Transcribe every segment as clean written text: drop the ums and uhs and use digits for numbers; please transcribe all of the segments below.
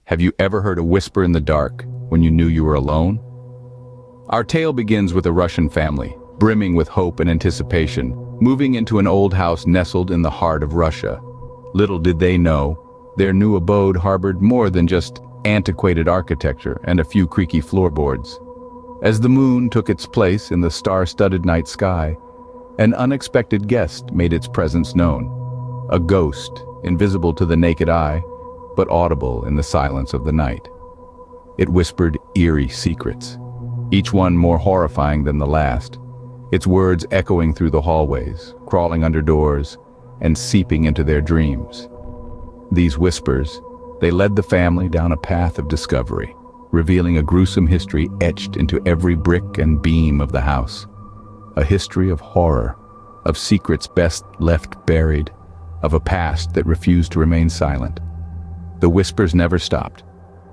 Have you ever heard a whisper in the dark when you knew you were alone? Our tale begins with a Russian family, brimming with hope and anticipation, moving into an old house nestled in the heart of Russia. Little did they know, their new abode harbored more than just antiquated architecture and a few creaky floorboards. As the moon took its place in the star-studded night sky, an unexpected guest made its presence known. A ghost, invisible to the naked eye, but audible in the silence of the night. It whispered eerie secrets, each one more horrifying than the last, its words echoing through the hallways, crawling under doors, and seeping into their dreams. These whispers, they led the family down a path of discovery, revealing a gruesome history etched into every brick and beam of the house. A history of horror, of secrets best left buried, of a past that refused to remain silent. The whispers never stopped,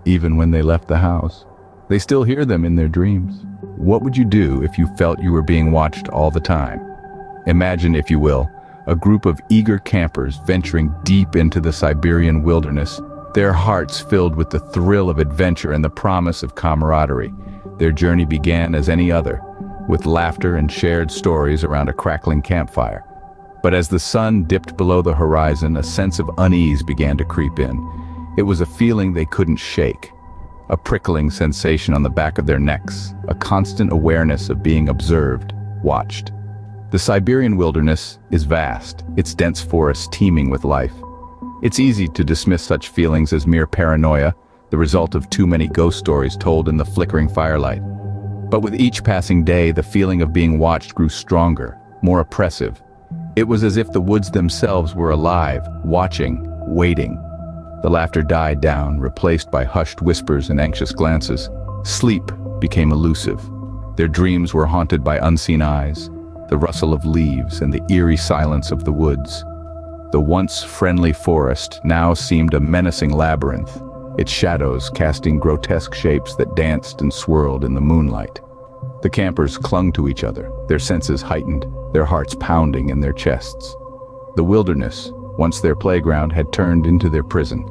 even when they left the house. They still hear them in their dreams. What would you do if you felt you were being watched all the time? Imagine, if you will, a group of eager campers venturing deep into the Siberian wilderness, their hearts filled with the thrill of adventure and the promise of camaraderie. Their journey began as any other, with laughter and shared stories around a crackling campfire. But as the sun dipped below the horizon, a sense of unease began to creep in. It was a feeling they couldn't shake, a prickling sensation on the back of their necks, a constant awareness of being observed, watched. The Siberian wilderness is vast, its dense forests teeming with life. It's easy to dismiss such feelings as mere paranoia, the result of too many ghost stories told in the flickering firelight. But with each passing day, the feeling of being watched grew stronger, more oppressive. It was as if the woods themselves were alive, watching, waiting. The laughter died down, replaced by hushed whispers and anxious glances. Sleep became elusive. Their dreams were haunted by unseen eyes, the rustle of leaves and the eerie silence of the woods. The once friendly forest now seemed a menacing labyrinth, its shadows casting grotesque shapes that danced and swirled in the moonlight. The campers clung to each other, their senses heightened, their hearts pounding in their chests. The wilderness, once their playground, had turned into their prison.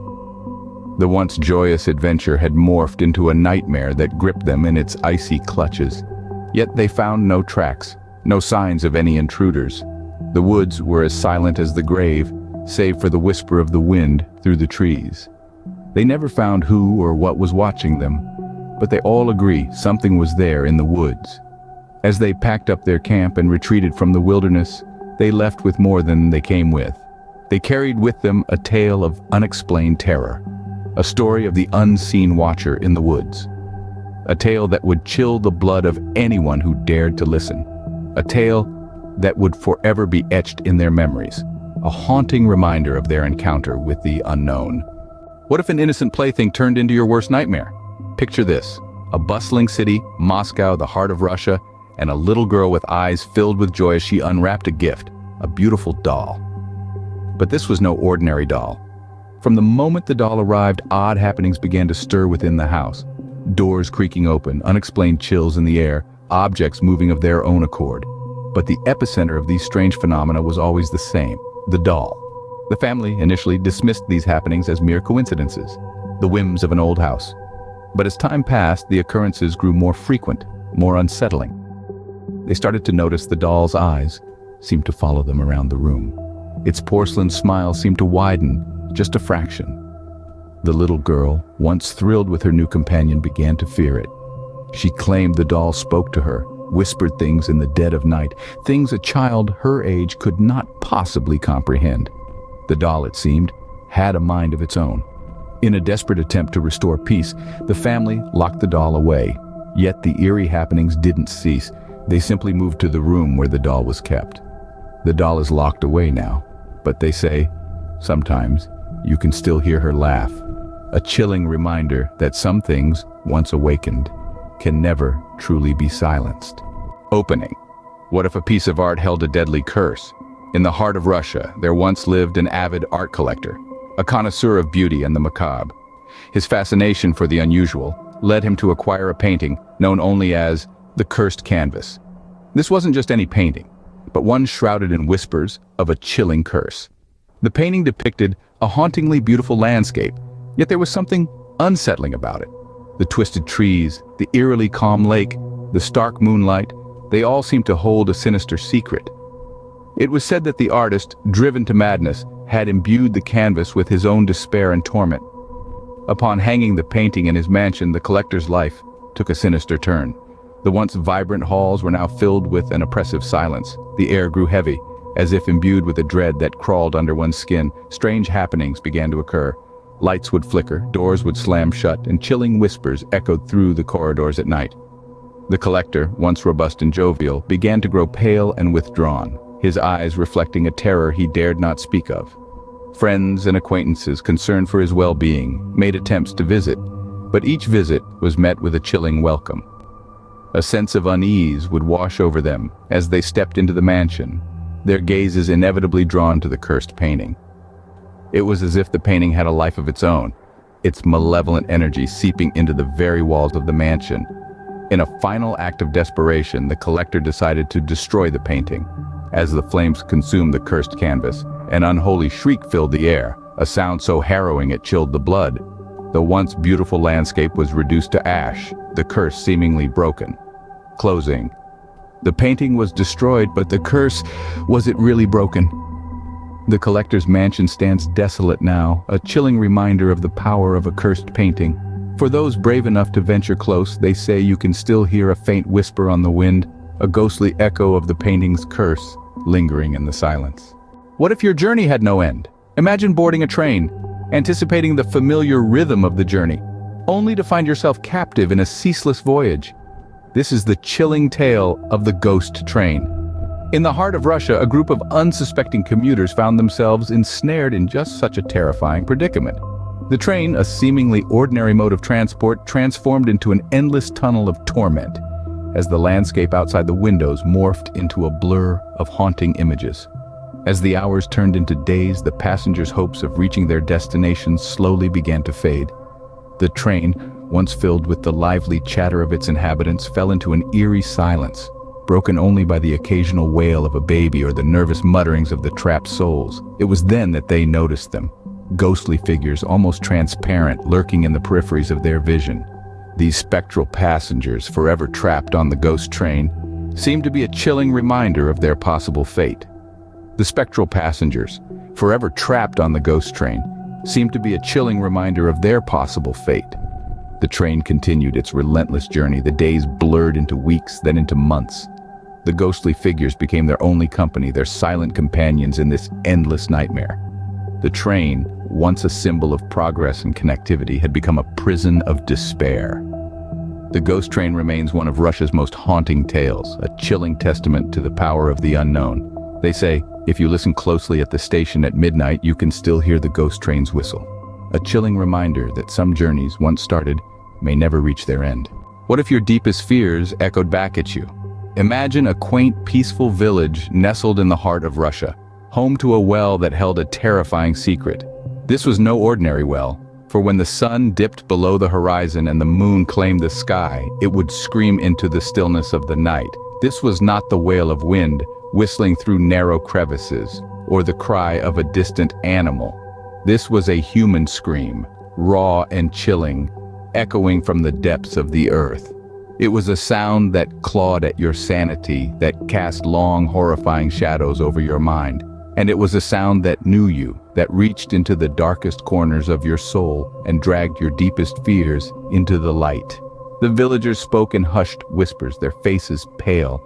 The once joyous adventure had morphed into a nightmare that gripped them in its icy clutches. Yet they found no tracks, no signs of any intruders. The woods were as silent as the grave, save for the whisper of the wind through the trees. They never found who or what was watching them, but they all agree something was there in the woods. As they packed up their camp and retreated from the wilderness, they left with more than they came with. They carried with them a tale of unexplained terror, a story of the unseen watcher in the woods. A tale that would chill the blood of anyone who dared to listen. A tale that would forever be etched in their memories, a haunting reminder of their encounter with the unknown. What if an innocent plaything turned into your worst nightmare? Picture this: a bustling city, Moscow, the heart of Russia, and a little girl with eyes filled with joy as she unwrapped a gift, a beautiful doll. But this was no ordinary doll. From the moment the doll arrived, odd happenings began to stir within the house. Doors creaking open, unexplained chills in the air, objects moving of their own accord. But the epicenter of these strange phenomena was always the same: the doll. The family initially dismissed these happenings as mere coincidences, the whims of an old house. But as time passed, the occurrences grew more frequent, more unsettling. They started to notice the doll's eyes seemed to follow them around the room. Its porcelain smile seemed to widen just a fraction. The little girl, once thrilled with her new companion, began to fear it. She claimed the doll spoke to her, whispered things in the dead of night, things a child her age could not possibly comprehend. The doll, it seemed, had a mind of its own. In a desperate attempt to restore peace, the family locked the doll away. Yet the eerie happenings didn't cease. They simply moved to the room where the doll was kept. The doll is locked away now, but they say, sometimes, you can still hear her laugh. A chilling reminder that some things, once awakened, can never truly be silenced. Opening. What if a piece of art held a deadly curse? In the heart of Russia, there once lived an avid art collector, a connoisseur of beauty and the macabre. His fascination for the unusual led him to acquire a painting known only as the cursed canvas. This wasn't just any painting, but one shrouded in whispers of a chilling curse. The painting depicted a hauntingly beautiful landscape, yet there was something unsettling about it. The twisted trees, the eerily calm lake, the stark moonlight, they all seemed to hold a sinister secret. It was said that the artist, driven to madness, had imbued the canvas with his own despair and torment. Upon hanging the painting in his mansion, the collector's life took a sinister turn. The once vibrant halls were now filled with an oppressive silence. The air grew heavy, as if imbued with a dread that crawled under one's skin. Strange happenings began to occur. Lights would flicker, doors would slam shut, and chilling whispers echoed through the corridors at night. The collector, once robust and jovial, began to grow pale and withdrawn, his eyes reflecting a terror he dared not speak of. Friends and acquaintances, concerned for his well-being, made attempts to visit, but each visit was met with a chilling welcome. A sense of unease would wash over them as they stepped into the mansion, their gazes inevitably drawn to the cursed painting. It was as if the painting had a life of its own, its malevolent energy seeping into the very walls of the mansion. In a final act of desperation, the collector decided to destroy the painting. As the flames consumed the cursed canvas, an unholy shriek filled the air, a sound so harrowing it chilled the blood. The once beautiful landscape was reduced to ash, the curse seemingly broken. Closing. The painting was destroyed, but the curse, was it really broken? The collector's mansion stands desolate now, a chilling reminder of the power of a cursed painting. For those brave enough to venture close, they say you can still hear a faint whisper on the wind, a ghostly echo of the painting's curse, lingering in the silence. What if your journey had no end? Imagine boarding a train, anticipating the familiar rhythm of the journey, only to find yourself captive in a ceaseless voyage. This is the chilling tale of the ghost train. In the heart of Russia, a group of unsuspecting commuters found themselves ensnared in just such a terrifying predicament. The train, a seemingly ordinary mode of transport, transformed into an endless tunnel of torment, as the landscape outside the windows morphed into a blur of haunting images. As the hours turned into days, the passengers' hopes of reaching their destination slowly began to fade. The train, once filled with the lively chatter of its inhabitants, fell into an eerie silence, broken only by the occasional wail of a baby or the nervous mutterings of the trapped souls. It was then that they noticed them, ghostly figures almost transparent, lurking in the peripheries of their vision. These spectral passengers, forever trapped on the ghost train, seemed to be a chilling reminder of their possible fate. The spectral passengers, forever trapped on the ghost train, seemed to be a chilling reminder of their possible fate. The train continued its relentless journey. The days blurred into weeks, then into months. The ghostly figures became their only company, their silent companions in this endless nightmare. The train, once a symbol of progress and connectivity, had become a prison of despair. The ghost train remains one of Russia's most haunting tales, a chilling testament to the power of the unknown. They say, if you listen closely at the station at midnight, you can still hear the ghost train's whistle. A chilling reminder that some journeys, once started, may never reach their end. What if your deepest fears echoed back at you? Imagine a quaint, peaceful village nestled in the heart of Russia, home to a well that held a terrifying secret. This was no ordinary well, for when the sun dipped below the horizon and the moon claimed the sky, it would scream into the stillness of the night. This was not the wail of wind whistling through narrow crevices, or the cry of a distant animal. This was a human scream, raw and chilling, echoing from the depths of the earth. It was a sound that clawed at your sanity, that cast long, horrifying shadows over your mind. And it was a sound that knew you, that reached into the darkest corners of your soul and dragged your deepest fears into the light. The villagers spoke in hushed whispers, their faces pale,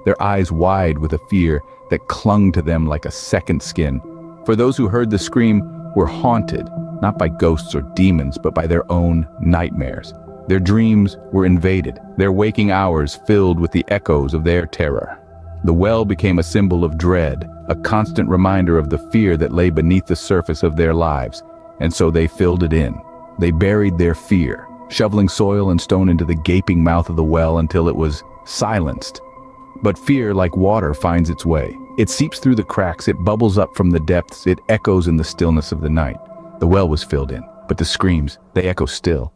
their eyes wide with a fear that clung to them like a second skin. For those who heard the scream were haunted, not by ghosts or demons, but by their own nightmares. Their dreams were invaded, their waking hours filled with the echoes of their terror. The well became a symbol of dread, a constant reminder of the fear that lay beneath the surface of their lives, and so they filled it in. They buried their fear, shoveling soil and stone into the gaping mouth of the well until it was silenced. But fear, like water, finds its way. It seeps through the cracks, it bubbles up from the depths, it echoes in the stillness of the night. The well was filled in, but the screams, they echo still.